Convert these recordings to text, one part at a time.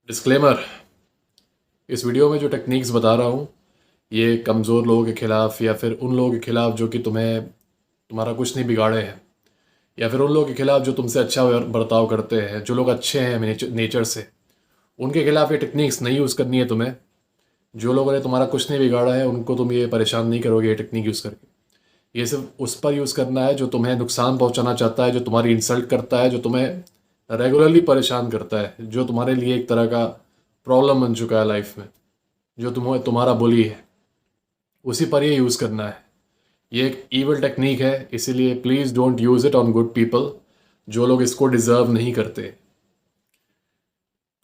Disclaimer. इस video में जो टेक्निक्स बता रहा हूँ ये कमज़ोर लोगों के ख़िलाफ़ या फिर उन लोगों के ख़िलाफ़ जो कि तुम्हारा कुछ नहीं बिगाड़े हैं, या फिर उन लोगों के ख़िलाफ़ जो तुमसे अच्छा बर्ताव करते हैं, जो लोग अच्छे हैं नेचर से, उनके ख़िलाफ़ ये टेक्निक्स नहीं यूज़ करनी है तुम्हें। जो लोगों ने तुम्हारा कुछ नहीं बिगाड़ा है उनको तुम ये परेशान नहीं करोगे ये टेक्निक यूज़ करके। ये सिर्फ उस पर यूज़ करना है जो तुम्हें नुकसान पहुंचाना चाहता है, जो तुम्हारी इंसल्ट करता है, जो तुम्हें रेगुलरली परेशान करता है, जो तुम्हारे लिए एक तरह का प्रॉब्लम बन चुका है लाइफ में, जो तुम्हारा बुली है, उसी पर ये यूज़ करना है। ये एक ईवल टेक्निक है, इसीलिए please don't use it on good people, जो लोग इसको डिज़र्व नहीं करते।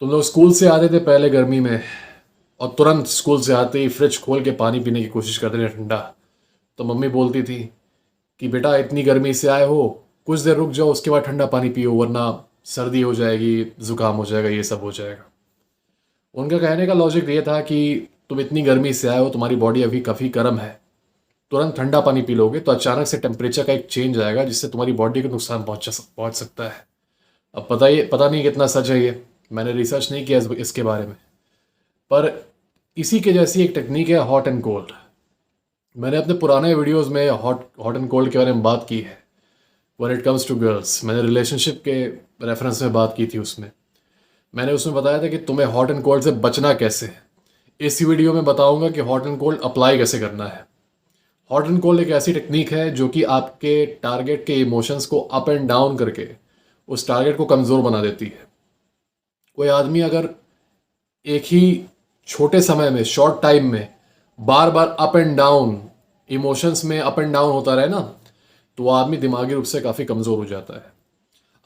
तुम लोग स्कूल से आते थे पहले गर्मी में और तुरंत स्कूल से आते ही फ्रिज खोल के पानी पीने की कोशिश करते थे ठंडा। तो मम्मी बोलती थी कि बेटा इतनी गर्मी से आए हो, कुछ देर रुक जाओ, उसके बाद ठंडा पानी पियो, वरना सर्दी हो जाएगी, ज़ुकाम हो जाएगा, ये सब हो जाएगा। उनका कहने का लॉजिक ये था कि तुम इतनी गर्मी से आए हो, तुम्हारी बॉडी अभी काफ़ी गर्म है, तुरंत ठंडा पानी पी लोगे तो अचानक से टेम्परेचर का एक चेंज आएगा जिससे तुम्हारी बॉडी को नुकसान पहुंच सकता है। अब पता नहीं कितना सच है ये, मैंने रिसर्च नहीं किया इसके बारे में, पर इसी के जैसी एक टेक्निक है हॉट एंड कोल्ड। मैंने अपने पुराने वीडियोस में हॉट हॉट एंड कोल्ड के बारे में बात की है। When it comes to girls, मैंने रिलेशनशिप के रेफरेंस में बात की थी। उसमें मैंने उसमें बताया था कि तुम्हें हॉट एंड कोल्ड से बचना कैसे है। इस वीडियो में बताऊंगा कि हॉट एंड कोल्ड अप्लाई कैसे करना है। हॉट एंड कोल्ड एक ऐसी टेक्निक है जो कि आपके टारगेट के इमोशंस को अप एंड डाउन करके उस टारगेट को कमज़ोर बना देती है। कोई आदमी अगर एक ही छोटे समय में, शॉर्ट टाइम में, बार बार अप एंड डाउन, इमोशंस में अप एंड डाउन होता रहे ना, तो वो आदमी दिमागी रूप से काफ़ी कमज़ोर हो जाता है।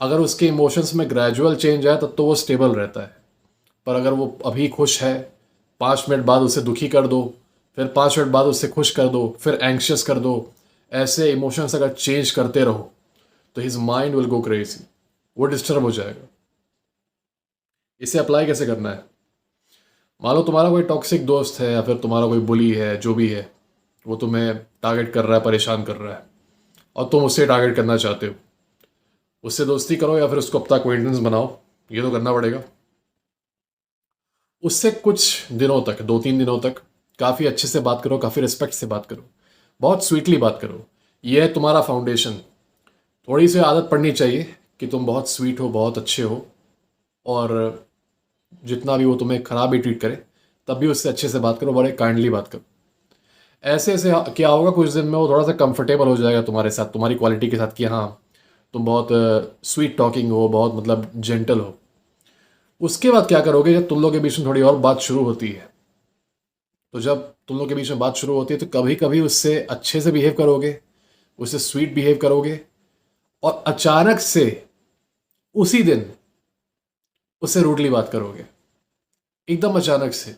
अगर उसके इमोशंस में ग्रेजुअल चेंज आए तब तो वो स्टेबल रहता है। पर अगर वो अभी खुश है, 5 मिनट बाद उसे दुखी कर दो, फिर 5 मिनट बाद उसे खुश कर दो, फिर एंक्शियस कर दो, ऐसे इमोशंस अगर चेंज करते रहो तो his mind will go crazy, वो डिस्टर्ब हो जाएगा। इसे अप्लाई कैसे करना है? मान लो तुम्हारा कोई टॉक्सिक दोस्त है या फिर तुम्हारा कोई बुली है, जो भी है, वो तुम्हें टारगेट कर रहा है, परेशान कर रहा है, और तुम उससे टारगेट करना चाहते हो। उससे दोस्ती करो या फिर उसको अपना अक्वेंटेंस बनाओ, ये तो करना पड़ेगा। उससे कुछ दिनों तक, 2-3 दिनों तक काफ़ी अच्छे से बात करो, काफ़ी रिस्पेक्ट से बात करो, बहुत स्वीटली बात करो। ये है तुम्हारा फाउंडेशन। थोड़ी सी आदत पड़नी चाहिए कि तुम बहुत स्वीट हो, बहुत अच्छे हो, और जितना भी वो तुम्हें ख़राब ही ट्रीट करे तब भी उससे अच्छे से बात करो, बड़े काइंडली बात करो। ऐसे ऐसे क्या होगा, कुछ दिन में वो थोड़ा सा कंफर्टेबल हो जाएगा तुम्हारे साथ, तुम्हारी क्वालिटी के साथ, कि हाँ तुम बहुत स्वीट टॉकिंग हो, बहुत मतलब जेंटल हो। उसके बाद क्या करोगे, जब तुम लोग के बीच में थोड़ी और बात शुरू होती है, तो जब तुम लोग के बीच में बात शुरू होती है तो कभी कभी उससे अच्छे से बिहेव करोगे, उससे स्वीट बिहेव करोगे, और अचानक से उसी दिन उससे रूडली बात करोगे, एकदम अचानक से।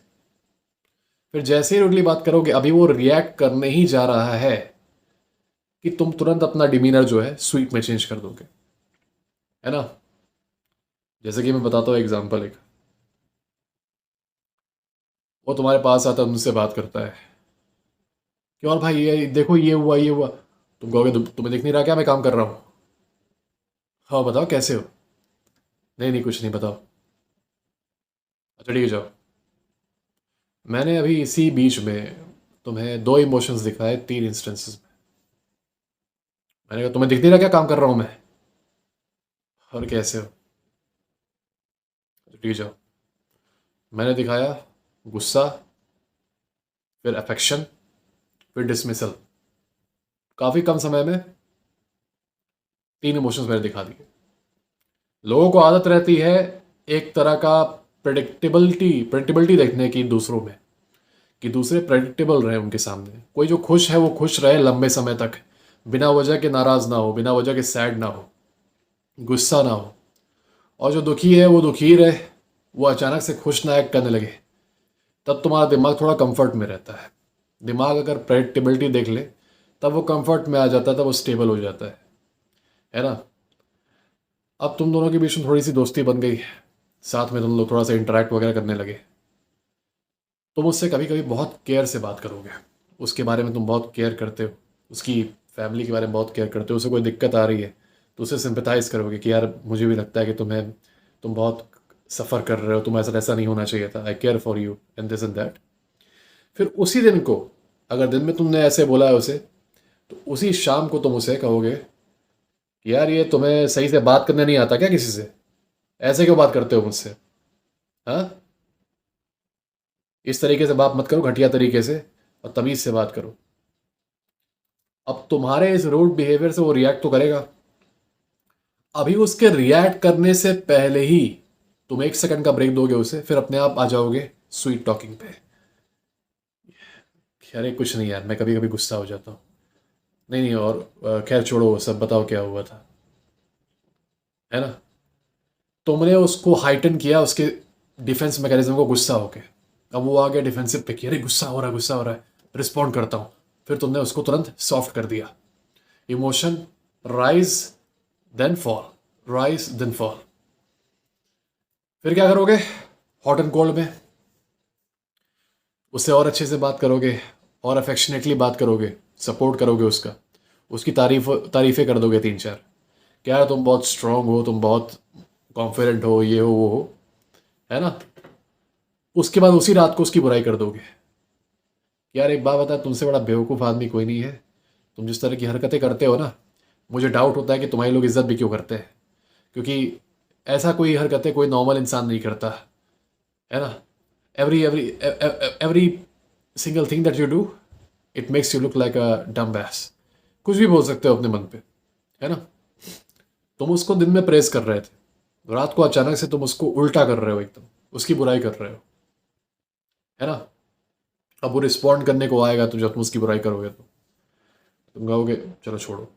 फिर जैसे ही रूडली बात करोगे, अभी वो रिएक्ट करने ही जा रहा है कि तुम तुरंत अपना डिमीनर जो है स्वीट में चेंज कर दोगे, है ना। जैसे कि मैं बताता हूँ एग्जांपल एक। वो तुम्हारे पास आता है, तुमसे बात करता है कि और भाई ये देखो, ये हुआ, ये हुआ। तुम कहोगे तुम्हें दिख नहीं रहा क्या मैं काम कर रहा हूँ? हाँ बताओ कैसे हो? नहीं नहीं कुछ नहीं, बताओ। अच्छा ठीक है, जाओ। मैंने अभी इसी बीच में तुम्हें 2 इमोशंस दिखाए 3 इंस्टेंसेस में। मैंने कहा तुम्हें दिख नहीं रहा क्या काम कर रहा हूँ मैं, और कैसे हो? अच्छा ठीक है, जाओ। मैंने दिखाया गुस्सा, फिर अफेक्शन, फिर डिसमिसल। काफ़ी कम समय में 3 इमोशंस मैंने दिखा दिए। लोगों को आदत रहती है एक तरह का प्रेडिक्टेबिलिटी देखने की दूसरों में, कि दूसरे प्रेडिक्टेबल रहे उनके सामने। कोई जो खुश है वो खुश रहे लंबे समय तक, बिना वजह के नाराज़ ना हो, बिना वजह के सैड ना हो, गुस्सा ना हो। और जो दुखी है वो दुखी ही रहे, वो अचानक से खुश ना एक्ट करने लगे। तब तुम्हारा दिमाग थोड़ा कंफर्ट में रहता है। दिमाग अगर प्रेडिक्टेबिलिटी देख ले तब वो कंफर्ट में आ जाता है, तब वो स्टेबल हो जाता है ना। अब तुम दोनों के बीच में थोड़ी सी दोस्ती बन गई, साथ में तुम लोग थोड़ा सा इंटरेक्ट वगैरह करने लगे। तुम उससे कभी कभी बहुत केयर से बात करोगे, उसके बारे में तुम बहुत केयर करते हो, उसकी फैमिली के बारे में बहुत केयर करते हो। उसे कोई दिक्कत आ रही है तो उसे सिंपैथाइज करोगे कि यार मुझे भी लगता है कि तुम बहुत सफ़र कर रहे हो, तुम ऐसा नहीं होना चाहिए था, I care for you and this and that. फिर उसी दिन को, अगर दिन में तुमने ऐसे बोला है उसे, तो उसी शाम को तुम उसे कहोगे कि यार ये तुम्हें सही से बात करने नहीं आता क्या किसी से, ऐसे क्यों बात करते हो मुझसे, हाँ? इस तरीके से बात मत करो, घटिया तरीके से, और तमीज़ से बात करो। अब तुम्हारे इस रूड बिहेवियर से वो रिएक्ट तो करेगा। अभी उसके रिएक्ट करने से पहले ही तुम 1 सेकंड का ब्रेक दोगे उसे, फिर अपने आप आ जाओगे स्वीट टॉकिंग पे। अरे कुछ नहीं यार, मैं कभी कभी गुस्सा हो जाता हूँ। नहीं नहीं, और खैर छोड़ो वो सब, बताओ क्या हुआ था, है ना? तुमने उसको हाइटन किया, उसके डिफेंस मैकेनिज्म को, गुस्सा होके। अब वो आ गया डिफेंसिव पे कि अरे गुस्सा हो रहा है, गुस्सा हो रहा है, रिस्पॉन्ड करता हूँ। फिर तुमने उसको तुरंत सॉफ्ट कर दिया। Emotion rise then fall, rise then fall. फिर क्या करोगे? हॉट एंड कोल्ड में उससे और अच्छे से बात करोगे, और अफेक्शनेटली बात करोगे, सपोर्ट करोगे उसका, उसकी तारीफ़ें कर दोगे 3 4। क्या तुम बहुत स्ट्रांग हो, तुम बहुत कॉन्फिडेंट हो, ये हो वो हो, है ना? उसके बाद उसी रात को उसकी बुराई कर दोगे कि यार एक बात बता, तुमसे बड़ा बेवकूफ़ आदमी कोई नहीं है। तुम जिस तरह की हरकतें करते हो ना, मुझे डाउट होता है कि तुम्हारे लोग इज्जत भी क्यों करते हैं, क्योंकि ऐसा कोई हरकतें कोई नॉर्मल इंसान नहीं करता, है ना? Every single thing that you do, it makes you look like अ डम बैस। कुछ भी बोल सकते हो अपने मन पे, है ना? तुम उसको दिन में प्रेस कर रहे थे, रात को अचानक से तुम उसको उल्टा कर रहे हो, एकदम उसकी बुराई कर रहे हो, है ना? अब वो रिस्पॉन्ड करने को आएगा, तो जब तुम उसकी बुराई करोगे तो तुम कहोगे चलो छोड़ो,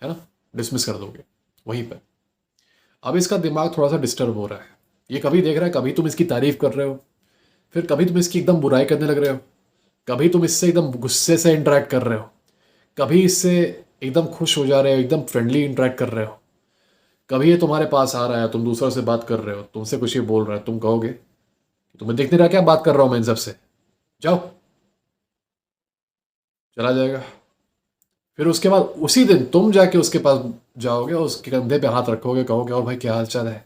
है ना? डिसमिस कर दोगे वहीं पर। अब इसका दिमाग थोड़ा सा डिस्टर्ब हो रहा है। ये कभी देख रहा है, कभी तुम इसकी तारीफ कर रहे हो, फिर कभी तुम इसकी एकदम बुराई करने लग रहे हो, कभी तुम इससे एकदम गुस्से से इंटरेक्ट कर रहे हो, कभी इससे एकदम खुश हो जा रहे हो, एकदम फ्रेंडली इंटरेक्ट कर रहे हो, कभी ये तुम्हारे पास आ रहा है, तुम दूसरों से बात कर रहे हो, तुमसे कुछ ही बोल रहा है, तुम कहोगे तुम्हें दिख नहीं रहा क्या बात कर रहा हूँ मैं इन सबसे, जाओ। चला जाएगा। फिर उसके बाद उसी दिन तुम जाके उसके पास जाओगे, उसके कंधे पे हाथ रखोगे, कहोगे और भाई क्या हाल चाल है?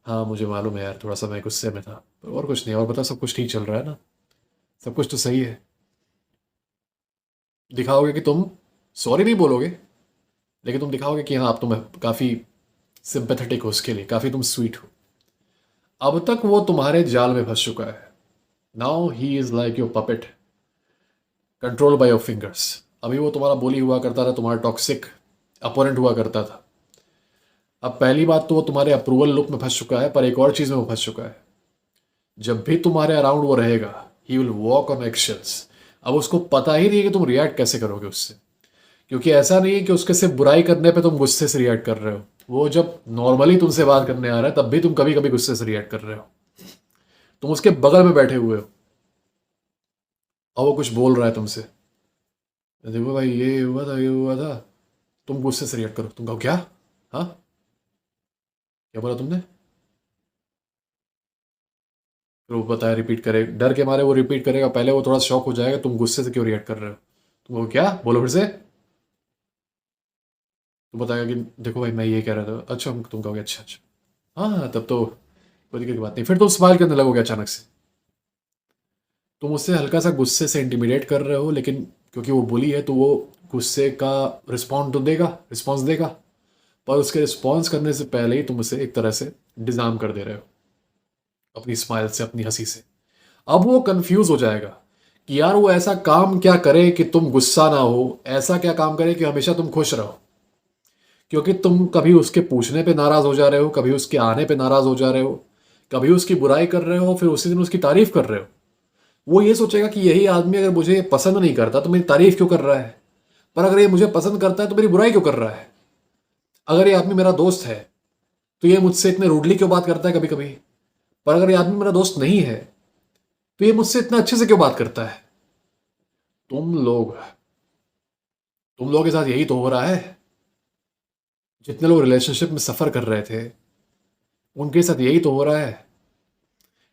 हाँ मुझे मालूम है यार, थोड़ा सा मैं गुस्से में था, और कुछ नहीं, और बता सब कुछ ठीक चल रहा है ना, सब कुछ तो सही है। दिखाओगे कि तुम, सॉरी नहीं बोलोगे, लेकिन तुम दिखाओगे कि हाँ आप तुम काफ़ी सिंपैथेटिक हो उसके लिए, काफ़ी तुम स्वीट हो। अब तक वो तुम्हारे जाल में फंस चुका है। Now he is like your puppet, control by your fingers. अभी वो तुम्हारा बोली हुआ करता था, तुम्हारा टॉक्सिक अपोनेंट हुआ करता था। अब पहली बात तो वो तुम्हारे अप्रूवल लुक में फंस चुका है, पर एक और चीज़ में वो फंस चुका है। जब भी तुम्हारे अराउंड वो रहेगा, he will walk on actions. अब उसको पता ही नहीं है कि तुम रिएक्ट कैसे करोगे उससे, क्योंकि ऐसा नहीं है कि उसके सिर्फ बुराई करने पे तुम गुस्से से रिएक्ट कर रहे हो। वो जब नॉर्मली तुमसे बात करने आ रहा है, तब भी तुम कभी कभी गुस्से से रिएक्ट कर रहे हो। तुम उसके बगल में बैठे हुए हो, और वो कुछ बोल रहा है तुमसे, देखो भाई ये हुआ था, ये हुआ था, तुम गुस्से से रिएक्ट करो, तुम कहो क्या? हाँ, क्या बोला तुमने? फिर वो बताया, रिपीट करे, डर के मारे वो रिपीट करेगा, पहले वो थोड़ा शॉक हो जाएगा, तुम गुस्से से क्यों रिएक्ट कर रहे हो, तुम कहो क्या, बोलो फिर से। तो बताएगा कि देखो भाई मैं ये कह रहा था, अच्छा, तुम कहोगे अच्छा अच्छा, हाँ हाँ, तब तो कोई दिक्कत की बात नहीं। फिर तुम स्माइल करने लगोगे अचानक से। तुम उससे हल्का सा गुस्से से इंटिमिडेट कर रहे हो, लेकिन क्योंकि वो बुली है तो वो गुस्से का रिस्पॉन्ड तो देगा, रिस्पॉन्स देगा, पर उसके रिस्पॉन्स करने से पहले ही तुम उसे एक तरह से डिजार्म कर दे रहे हो अपनी स्माइल से, अपनी हंसी से। अब वो कंफ्यूज हो जाएगा कि यार वो ऐसा काम क्या करे कि तुम गुस्सा ना हो, ऐसा क्या काम करे कि हमेशा तुम खुश रहो, क्योंकि तुम कभी उसके पूछने पे नाराज हो जा रहे हो, कभी उसके आने पे नाराज हो जा रहे हो, कभी उसकी बुराई कर रहे हो, फिर उसी दिन उसकी तारीफ कर रहे हो। वो ये सोचेगा कि यही आदमी अगर मुझे पसंद नहीं करता तो मेरी तारीफ क्यों कर रहा है, पर अगर ये मुझे पसंद करता है तो मेरी बुराई क्यों कर रहा है। अगर ये आदमी मेरा दोस्त है तो ये मुझसे इतने रूडली क्यों बात करता है कभी कभी, पर अगर ये आदमी मेरा दोस्त नहीं है तो ये मुझसे इतना अच्छे से क्यों बात करता है। तुम लोग तुम लोगों के साथ यही तो हो रहा है। जितने लोग रिलेशनशिप में सफ़र कर रहे थे, उनके साथ यही तो हो रहा है।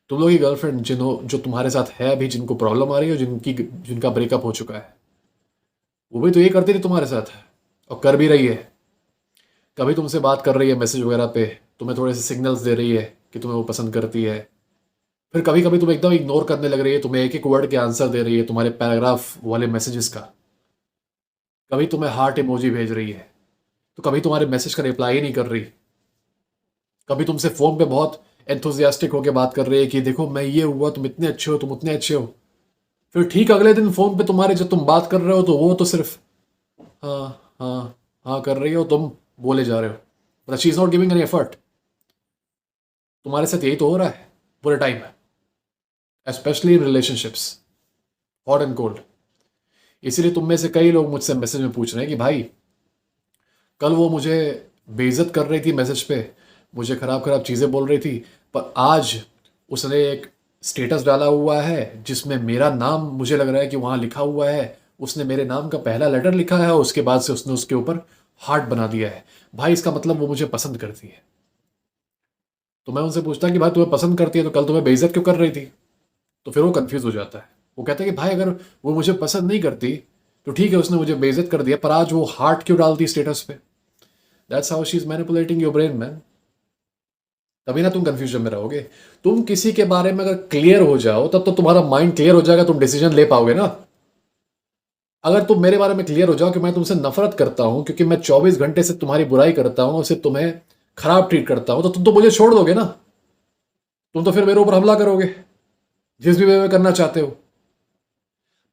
तुम लोग की गर्लफ्रेंड जो तुम्हारे साथ है अभी, जिनको प्रॉब्लम आ रही है, जिनका ब्रेकअप हो चुका है, वो भी तो ये करती थी तुम्हारे साथ, और कर भी रही है। कभी तुमसे बात कर रही है मैसेज वगैरह पे, तुम्हें थोड़े से सिग्नल्स दे रही है, कि तुम्हें वो पसंद करती है। फिर कभी कभी तुम एकदम इग्नोर करने लग रही है, तुम्हें एक एक वर्ड के आंसर दे रही है तुम्हारे पैराग्राफ वाले मैसेजेस का। कभी तुम्हें हार्ट इमोजी भेज रही है, तो कभी तुम्हारे मैसेज का रिप्लाई ही नहीं कर रही। कभी तुमसे फ़ोन पे बहुत एंथुजियास्टिक होकर बात कर रही है कि देखो मैं ये हुआ, तुम इतने अच्छे हो, तुम उतने अच्छे हो। फिर ठीक अगले दिन फ़ोन पे तुम्हारे जब तुम बात कर रहे हो तो वो तो सिर्फ हाँ हाँ हाँ कर रही हो, तुम बोले जा रहे हो, but she is not giving any effort. तुम्हारे साथ यही तो हो रहा है पूरे टाइम में, specially in relationships, hot and cold. इसीलिए तुम में से कई लोग मुझसे मैसेज में पूछ रहे हैं कि भाई कल वो मुझे बेइज्जत कर रही थी मैसेज पे, मुझे ख़राब ख़राब चीज़ें बोल रही थी, पर आज उसने एक स्टेटस डाला हुआ है जिसमें मेरा नाम मुझे लग रहा है कि वहाँ लिखा हुआ है, उसने मेरे नाम का पहला लेटर लिखा है और उसके बाद से उसने उसके ऊपर हार्ट बना दिया है। भाई इसका मतलब वो मुझे पसंद करती है। तो मैं उनसे पूछता कि भाई तुम्हें पसंद करती है तो कल तुम्हें बेइज्जत क्यों कर रही थी? तो फिर वो कंफ्यूज हो जाता है। वो कहता है कि भाई अगर वो मुझे पसंद नहीं करती तो ठीक है, उसने मुझे बेइज्जत कर दिया, पर आज वो हार्ट क्यों डालती स्टेटस पे? That's how she is manipulating your brain man. तभी ना तुम कंफ्यूजन में रहोगे। तुम किसी के बारे में अगर क्लियर हो जाओ तब तो तुम्हारा माइंड क्लियर हो जाएगा, तुम डिसीजन ले पाओगे ना। अगर तुम मेरे बारे में क्लियर हो जाओ कि मैं तुमसे नफरत करता हूं क्योंकि मैं 24 घंटे से तुम्हारी बुराई करता हूं और सिर्फ तुम्हें खराब ट्रीट करता हूं, तो तुम तो मुझे छोड़ दोगे ना। तुम तो फिर मेरे ऊपर हमला करोगे जिस भी वे में करना चाहते हो।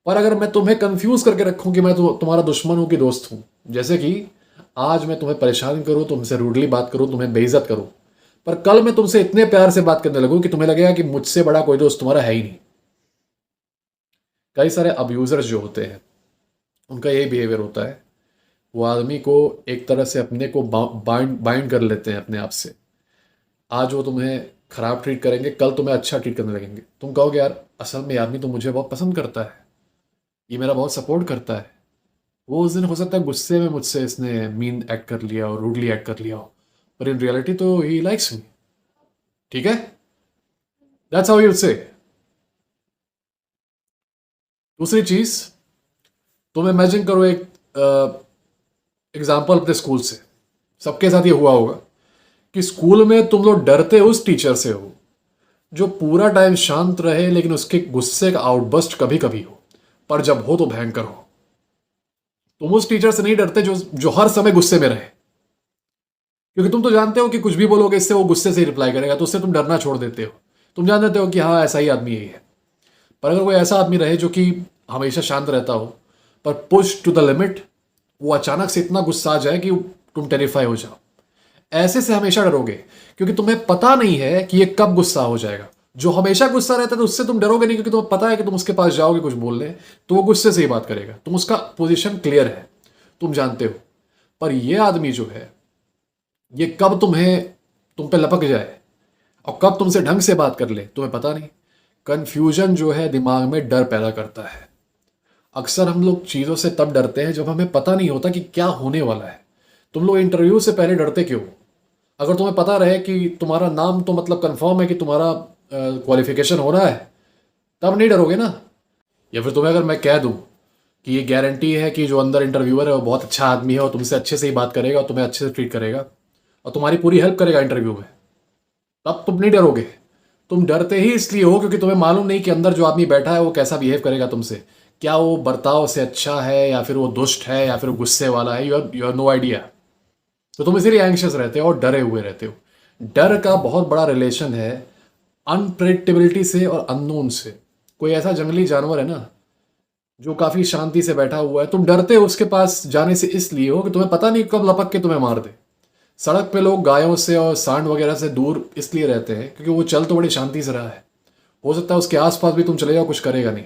पर अगर मैं तुम्हें कंफ्यूज करके रखूं कि मैं तुम्हारा दुश्मन हूं कि दोस्त हूं, जैसे कि आज मैं तुम्हें परेशान करूं, तुमसे रूडली बात करूं, तुम्हें बेइज्जत करूं, पर कल मैं तुमसे इतने प्यार से बात करने लगूं कि तुम्हें लगेगा कि मुझसे बड़ा कोई दोस्त तुम्हारा है ही नहीं। कई सारे अब्यूजर्स जो होते हैं उनका यही बिहेवियर होता है। वो आदमी को एक तरह से अपने को बाइंड बाइंड कर लेते हैं अपने आप से। आज वो तुम्हें खराब ट्रीट करेंगे, कल तुम्हें अच्छा ट्रीट करने लगेंगे। तुम कहोगे यार असल में ये आदमी तो मुझे बहुत पसंद करता है, ये मेरा बहुत सपोर्ट करता है। वो उस दिन हो सकता है गुस्से में मुझसे इसने मीन एक्ट कर लिया और रूडली एक्ट कर लिया हो, पर इन रियलिटी तो ही लाइक्स मी। ठीक है, दैट्स हाउ यू से। दूसरी चीज, तुम इमेजिन करो एक एग्जाम्पल अपने स्कूल से। सबके साथ ये हुआ होगा कि स्कूल में तुम लोग डरते उस टीचर से हो जो पूरा टाइम शांत रहे लेकिन उसके गुस्से का आउटबर्स्ट कभी कभी हो, पर जब हो तो भयंकर हो। तुम उस टीचर से नहीं डरते जो जो हर समय गुस्से में रहे, क्योंकि तुम तो जानते हो कि कुछ भी बोलोगे इससे वो गुस्से से ही रिप्लाई करेगा, तो उससे तुम डरना छोड़ देते हो। तुम जान देते हो कि हाँ ऐसा ही आदमी यही है। पर अगर कोई ऐसा आदमी रहे जो कि हमेशा शांत रहता हो, पर पुश टू द लिमिट वो अचानक से इतना गुस्सा आ जाए कि तुम टेरिफाई हो जाओ, ऐसे से हमेशा डरोगे, क्योंकि तुम्हें पता नहीं है कि ये कब गुस्सा हो जाएगा। जो हमेशा गुस्सा रहता है तो उससे तुम डरोगे नहीं, क्योंकि तुम्हें पता है कि तुम उसके पास जाओगे कुछ बोलने तो वो गुस्से से ही बात करेगा, तुम उसका पोजीशन क्लियर है, तुम जानते हो। पर ये आदमी जो है ये कब तुम पे लपक जाए और कब तुमसे ढंग से बात कर ले तुम्हें पता नहीं। कन्फ्यूजन जो है दिमाग में डर पैदा करता है। अक्सर हम लोग चीज़ों से तब डरते हैं जब हमें पता नहीं होता कि क्या होने वाला है। तुम लोग इंटरव्यू से पहले डरते क्यों? अगर तुम्हें पता रहे कि तुम्हारा नाम तो मतलब कंफर्म है कि तुम्हारा क्वालिफिकेशन हो रहा है, तब नहीं डरोगे ना। या फिर तुम्हें अगर मैं कह दूं कि ये गारंटी है कि जो अंदर इंटरव्यूअर है वो बहुत अच्छा आदमी है और तुमसे अच्छे से ही बात करेगा और तुम्हें अच्छे से ट्रीट करेगा और तुम्हारी पूरी हेल्प करेगा इंटरव्यू में, तब तुम नहीं डरोगे। तुम डरते ही इसलिए हो क्योंकि तुम्हें मालूम नहीं कि अंदर जो आदमी बैठा है वो कैसा बिहेव करेगा तुमसे, क्या वो बर्ताव से अच्छा है या फिर वो दुष्ट है या फिर वो गुस्से वाला है। You are no idea. तो तुम इसीलिए एंग्शियस रहते हो और डरे हुए रहते हो। डर का बहुत बड़ा रिलेशन है अनप्रेडिक्टेबिलिटी से और अननोन से। कोई ऐसा जंगली जानवर है ना जो काफी शांति से बैठा हुआ है, तुम डरते हो उसके पास जाने से इसलिए हो कि तुम्हें पता नहीं कब लपक के तुम्हें मार दे। सड़क पे लोग गायों से और सांड वगैरह से दूर इसलिए रहते हैं क्योंकि वो चल तो बड़ी शांति से रहा है। हो सकता है उसके आसपास भी तुम चले जाओ कुछ करेगा नहीं,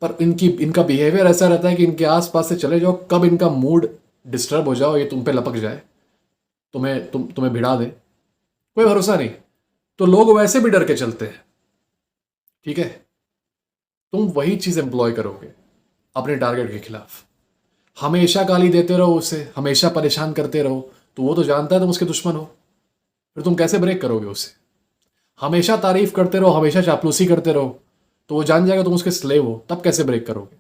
पर इनका बिहेवियर ऐसा रहता है कि इनके आसपास से चले जाओ, कब इनका मूड डिस्टर्ब हो जाओ, ये तुम पे लपक जाए, तुम्हें भिड़ा दे, कोई भरोसा नहीं। तो लोग वैसे भी डर के चलते हैं। ठीक है, तुम वही चीज एम्प्लॉय करोगे अपने टारगेट के खिलाफ। हमेशा गाली देते रहो उसे, हमेशा परेशान करते रहो, तो वो तो जानता है तुम उसके दुश्मन हो, फिर तुम कैसे ब्रेक करोगे उसे? हमेशा तारीफ करते रहो, हमेशा चापलूसी करते रहो, तो वो जान जाएगा तुम उसके स्लेव हो, तब कैसे ब्रेक करोगे?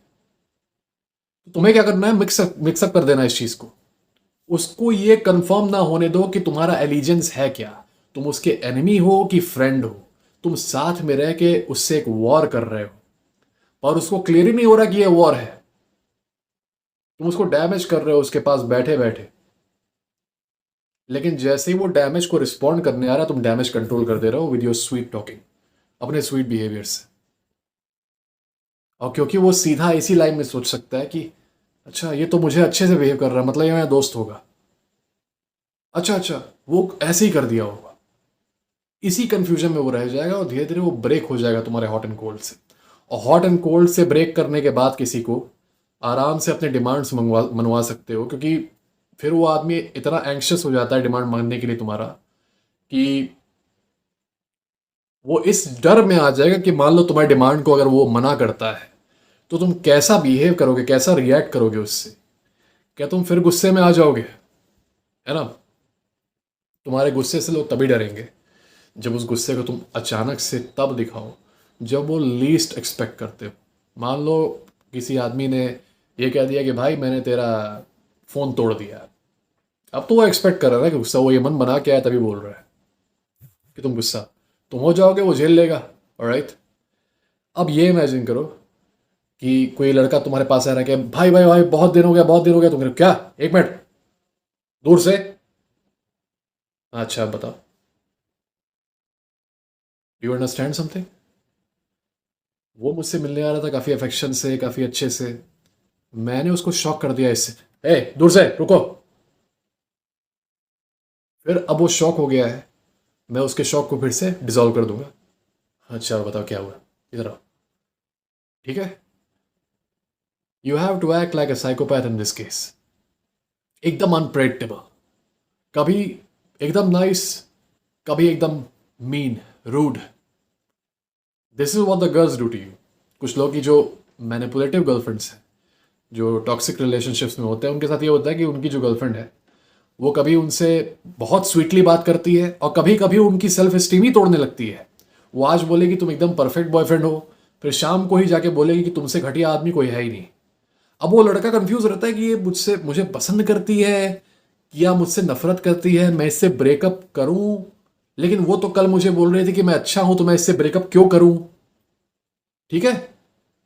तो तुम्हें क्या करना है, मिक्सअप कर देना इस चीज को। उसको ये कंफर्म ना होने दो कि तुम्हारा एलिजेंस है क्या, तुम उसके एनिमी हो कि फ्रेंड हो, तुम साथ में रह के उससे एक वॉर कर रहे हो, और उसको क्लियर ही नहीं हो रहा कि ये वॉर है। तुम उसको डैमेज कर रहे हो उसके पास बैठे बैठे, लेकिन जैसे ही वो डैमेज को रिस्पॉन्ड करने आ रहा है, तुम डैमेज कंट्रोल कर दे रहे हो विद योर स्वीट टॉकिंग, अपने स्वीट बिहेवियर से। और क्योंकि वो सीधा इसी लाइन में सोच सकता है कि अच्छा ये तो मुझे अच्छे से बिहेव कर रहा है, मतलब ये मेरा दोस्त होगा, अच्छा अच्छा वो ऐसे ही कर दिया होगा। इसी कंफ्यूजन में वो रह जाएगा और धीरे धीरे वो ब्रेक हो जाएगा तुम्हारे हॉट एंड कोल्ड से। और हॉट एंड कोल्ड से ब्रेक करने के बाद किसी को आराम से अपने डिमांड्स मनवा सकते हो, क्योंकि फिर वो आदमी इतना एंक्शस हो जाता है डिमांड मांगने के लिए तुम्हारा, कि वो इस डर में आ जाएगा कि मान लो तुम्हारी डिमांड को अगर वो मना करता है तो तुम कैसा बिहेव करोगे, कैसा रिएक्ट करोगे उससे। क्या तुम फिर गुस्से में आ जाओगे, है ना। तुम्हारे गुस्से से लोग तभी डरेंगे जब उस गुस्से को तुम अचानक से तब दिखाओ जब वो लीस्ट एक्सपेक्ट करते हो। मान लो किसी आदमी ने ये कह दिया कि भाई मैंने तेरा फ़ोन तोड़ दिया। अब तो वो एक्सपेक्ट कर रहा है ना कि गुस्सा, वो ये मन बना के आया तभी बोल रहा है कि तुम गुस्सा, तुम हो जाओगे, वो झेल लेगा। ऑलराइट। अब ये इमेजिन करो कि कोई लड़का तुम्हारे पास आ रहा है कि भाई भाई भाई बहुत दिन हो गया, बहुत दिन हो गया। तुम कह रहे हो, क्या, एक मिनट, दूर से, अच्छा बताओ, यू अंडरस्टैंड समथिंग। वो मुझसे मिलने आ रहा था काफ़ी अफेक्शन से, काफ़ी अच्छे से, मैंने उसको शॉक कर दिया इससे, ए दूर से रुको। फिर अब वो शॉक हो गया है, मैं उसके शॉक को फिर से डिसॉल्व कर दूंगा। अच्छा बताओ क्या हुआ, इधर आओ, ठीक है। You have to act like a psychopath in this case. एकदम अनप्रेडिक्टेबल, कभी एकदम नाइस, कभी एकदम mean, rude. This is what the girls do to you. कुछ लोग की जो मैनिपुलेटिव गर्लफ्रेंड्स हैं, जो टॉक्सिक रिलेशनशिप्स में होते हैं, उनके साथ ये होता है कि उनकी जो गर्लफ्रेंड है वो कभी उनसे बहुत स्वीटली बात करती है और कभी कभी उनकी सेल्फ स्टीम ही तोड़ने लगती है। वो आज बोलेगी तुम एकदम परफेक्ट बॉयफ्रेंड हो, फिर शाम को ही जाके बोलेगी कि तुमसे घटिया आदमी कोई है ही नहीं। अब वो लड़का कंफ्यूज रहता है कि ये मुझे पसंद करती है या मुझसे नफरत करती है, मैं इससे ब्रेकअप करूं, लेकिन वो तो कल मुझे बोल रही थी कि मैं अच्छा हूं, तो मैं इससे ब्रेकअप क्यों करूं। ठीक है।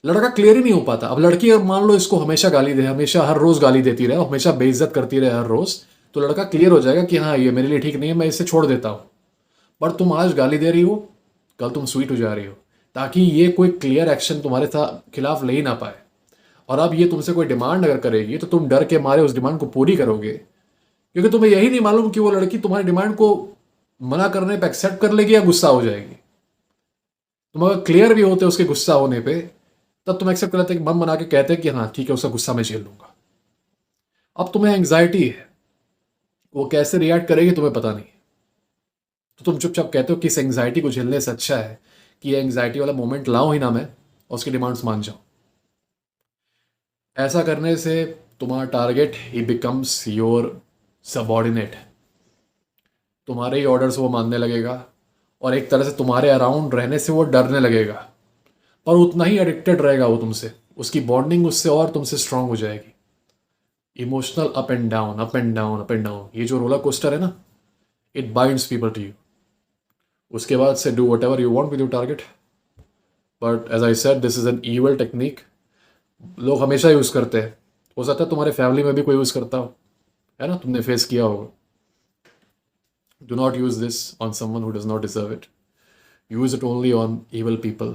लड़का क्लियर ही नहीं हो पाता। अब लड़की अगर मान लो इसको हमेशा गाली दे, हमेशा हर रोज गाली देती रहे, हमेशा बेइज्जत करती रहे हर रोज, तो लड़का क्लियर हो जाएगा कि हाँ ये मेरे लिए ठीक नहीं है, मैं इसे छोड़ देता हूं। पर तुम आज गाली दे रही हो, कल तुम स्वीट हो जा रही हो, ताकि ये कोई क्लियर एक्शन तुम्हारे खिलाफ ले ही ना पाए। और अब ये तुमसे कोई डिमांड अगर करेगी तो तुम डर के मारे उस डिमांड को पूरी करोगे, क्योंकि तुम्हें यही नहीं मालूम कि वो लड़की तुम्हारी डिमांड को मना करने पर एक्सेप्ट कर लेगी या गुस्सा हो जाएगी। तुम अगर क्लियर भी होते उसके गुस्सा होने पे, तब तुम एक्सेप्ट कर लेते कि मन बना के कहते कि हाँ ठीक है उसका गुस्सा मैं झेल लूंगा। अब तुम्हें एंग्जाइटी है, वो कैसे रिएक्ट करेगी तुम्हें पता नहीं, तो तुम चुपचाप कहते हो कि इस एंग्जाइटी को झेलने से अच्छा है कि ये एंग्जाइटी वाला मोमेंट लाऊं ही ना मैं, और उसकी डिमांड्स मान जाऊं। ऐसा करने से तुम्हारा target he becomes your subordinate. तुम्हारे ही ऑर्डर्स वो मानने लगेगा और एक तरह से तुम्हारे अराउंड रहने से वो डरने लगेगा, पर उतना ही एडिक्टेड रहेगा वो तुमसे, उसकी बॉन्डिंग उससे और तुमसे स्ट्रांग हो जाएगी। Emotional up and down, up and down, up and down, ये जो रोलर कोस्टर है ना, it binds people to you. उसके बाद से do whatever you want with your target. But as I said this is an evil technique, लोग हमेशा use करते हैं। हो सकता है तुम्हारे फैमिली में भी कोई यूज़ करता हो, है ना, तुमने फेस किया होगा। Do not use this on someone who does not deserve it. Use it only on evil people,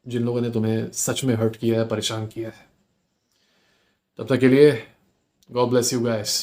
जिन लोगों ने तुम्हें सच में हर्ट किया है, परेशान किया है। तब तक के लिए गॉड ब्लेस यू गाइस।